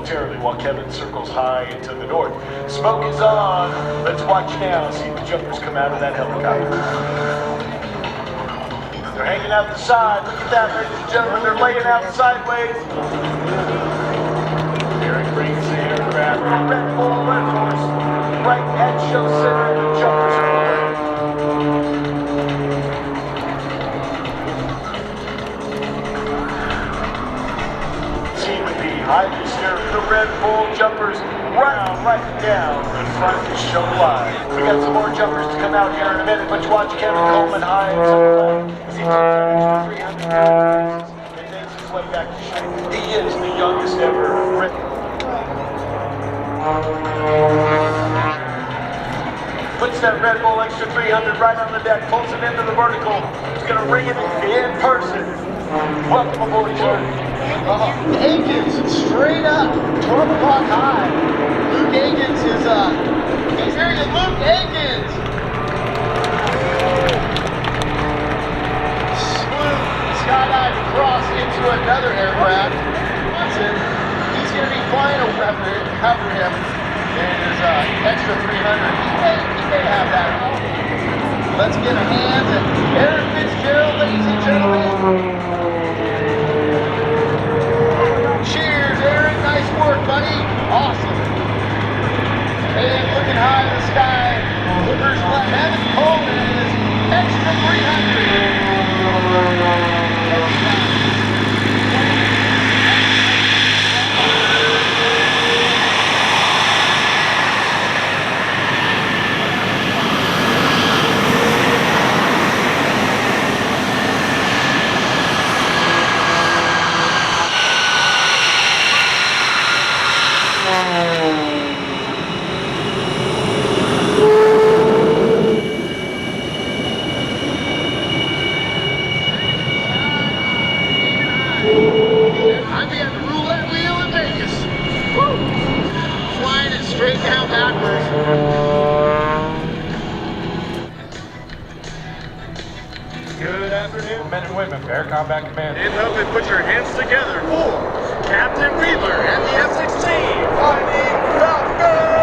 momentarily while Kevin circles high into the north. Smoke is on. Let's watch now. See the jumpers come out of that helicopter. They're hanging out the side. Look at that, ladies and gentlemen. They're laying out sideways. Eric brings the aircraft. Red Bull Air Force right at show center. The jumpers are away. Highly steering the Red Bull jumpers right down in front of the show live. We got some more jumpers to come out here in a minute, but you watch Kevin Coleman high and some as he takes an extra 300 and makes his way back to shape. He is the youngest ever. Puts that Red Bull extra 300 right on the deck, pulls it into the vertical. He's going to ring it in person. Welcome aboard, Jordan. Akins, straight up, 12 o'clock high. Luke Akins is, he's here to Luke Akins. Smooth skydive across into another aircraft. He's going to be flying a cover him in his extra 300. He may have that. Let's get a hand at Aaron Fitzgerald, ladies and gentlemen. Cheers, Aaron. Nice work, buddy. Awesome. And looking high in the sky, first left, Evan Coleman is extra 300. Men and women, Air Combat Command. Stand up and put your hands together for Captain Fiedler and the F-16 finding Falcon!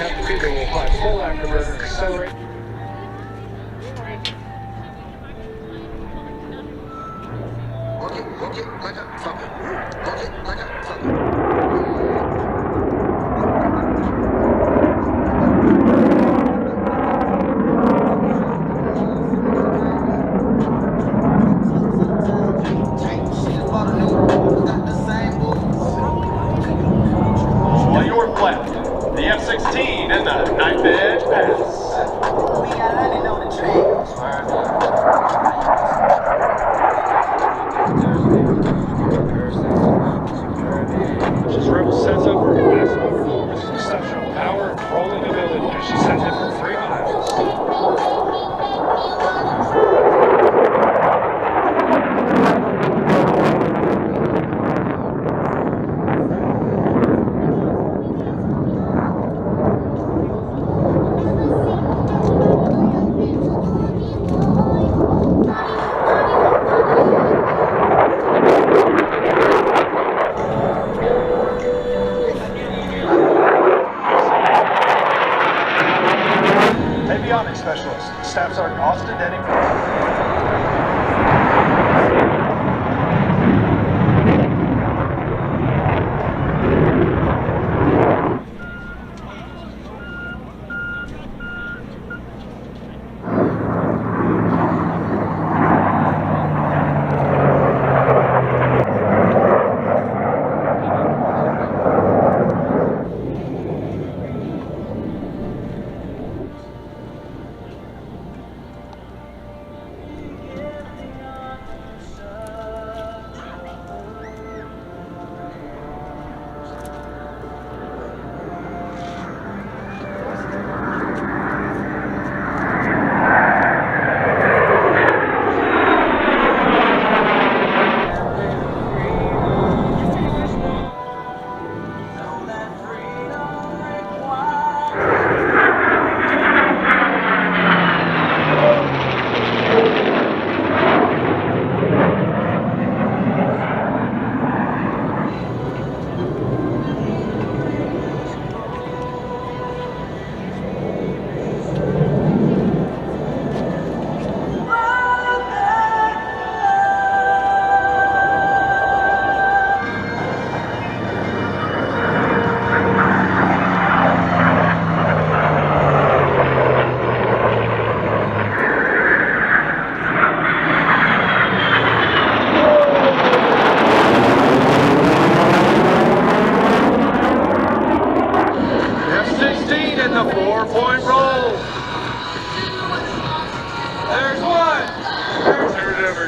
Captain Fiedler will fly full afterburner and accelerate. F-16 in the knife edge pass. We got landing on the track. Just Rebel sets up her maximum performance with exceptional power and rolling ability as she sends it for 3 miles. Specialist, Staff Sergeant Austin Denning.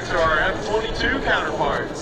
To our F-22 counterparts.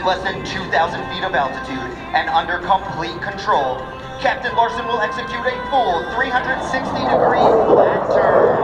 less than 2,000 feet of altitude and under complete control, Captain Larson will execute a full 360-degree flat turn.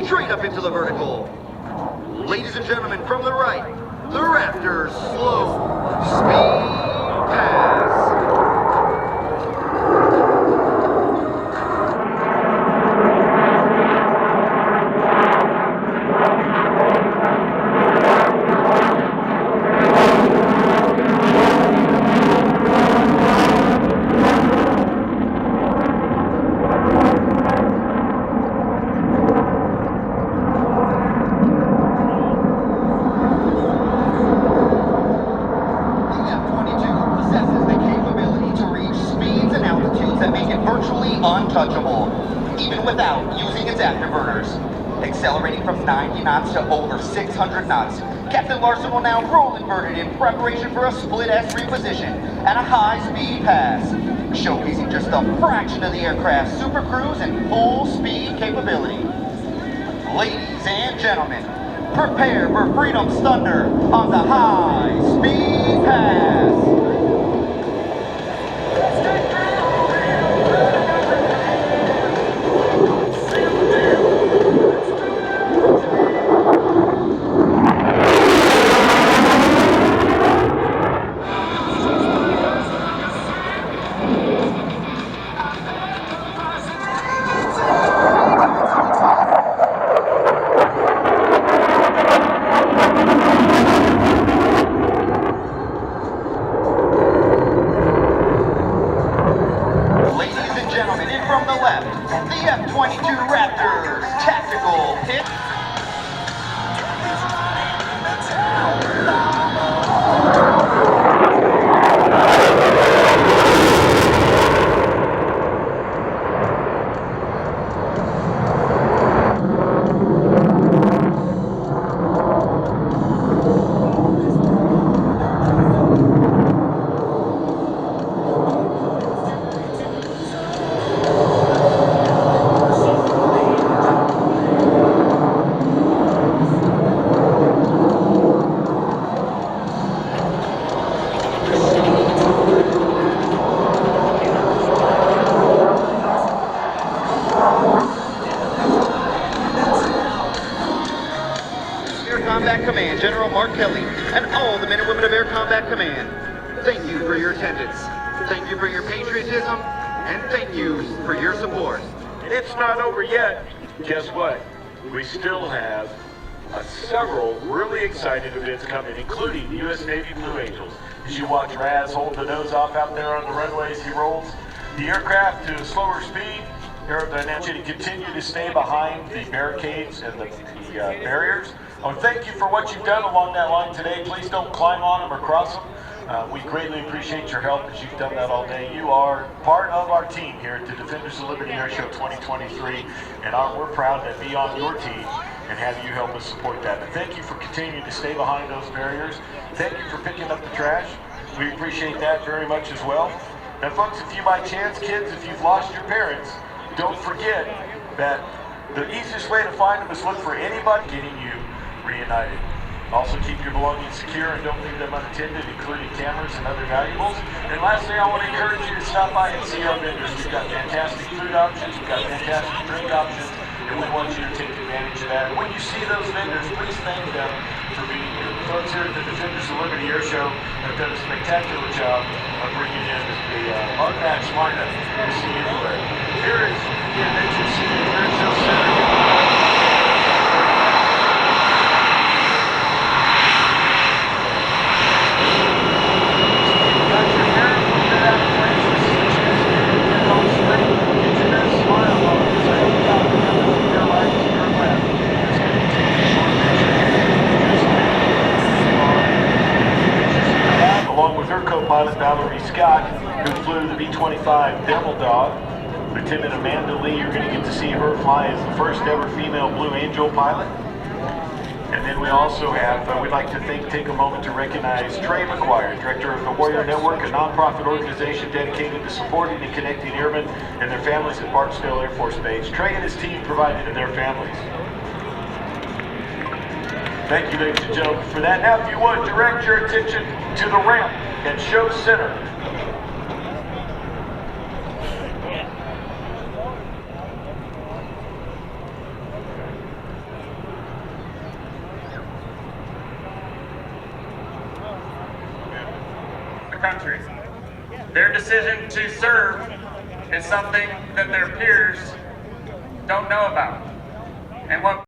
Straight up into the vertical. Ladies and gentlemen, from the right, the Raptor slow speed pass. Untouchable, even without using its afterburners. Accelerating from 90 knots to over 600 knots, Captain Larson will now roll inverted in preparation for a split S reposition and a high-speed pass, showcasing just a fraction of the aircraft's super cruise and full speed capability. Ladies and gentlemen, prepare for freedom's thunder on the high-speed pass. From the left, the F-22 Raptors tactical pit. Combat Command, General Mark Kelly, and all the men and women of Air Combat Command. Thank you for your attendance. Thank you for your patriotism, and thank you for your support. It's not over yet. Guess what? We still have several really exciting events coming, including the U.S. Navy Blue Angels. As you watch RaZZ hold the nose off out there on the runways, he rolls the aircraft to a slower speed. Aerodynamics to continue to stay behind the barricades and the barriers. Thank you for what you've done along that line today. Please don't climb on them or cross them. We greatly appreciate your help as you've done that all day. You are part of our team here at the Defenders of Liberty Airshow 2023, and we're proud to be on your team and have you help us support that. And thank you for continuing to stay behind those barriers. Thank you for picking up the trash. We appreciate that very much as well. And folks, if you by chance, kids, if you've lost your parents, don't forget that the easiest way to find them is look for anybody getting you reunited. Also keep your belongings secure and don't leave them unattended, including cameras and other valuables. And lastly, I want to encourage you to stop by and see our vendors. We've got fantastic food options, we've got fantastic drink options, and we want you to take advantage of that. And when you see those vendors, please thank them for being here. The folks here at the Defenders of Liberty Airshow have done a spectacular job of bringing in the unmatched lineup to see anywhere. Here is the Adventure City Airshow Center. Along with her co-pilot Valerie Scott, who flew the B-25 Devil Dog. Lieutenant Amanda Lee, you're going to get to see her fly as the first ever female Blue Angel pilot. And then we also have, we'd like to take a moment to recognize Trey McGuire, Director of the Warrior Network, a nonprofit organization dedicated to supporting and connecting airmen and their families at Barksdale Air Force Base. Trey and his team provided to their families. Thank you, ladies and gentlemen, for that. Now, if you would, direct your attention to the ramp at Show Center. Country. Their decision to serve is something that their peers don't know about. And what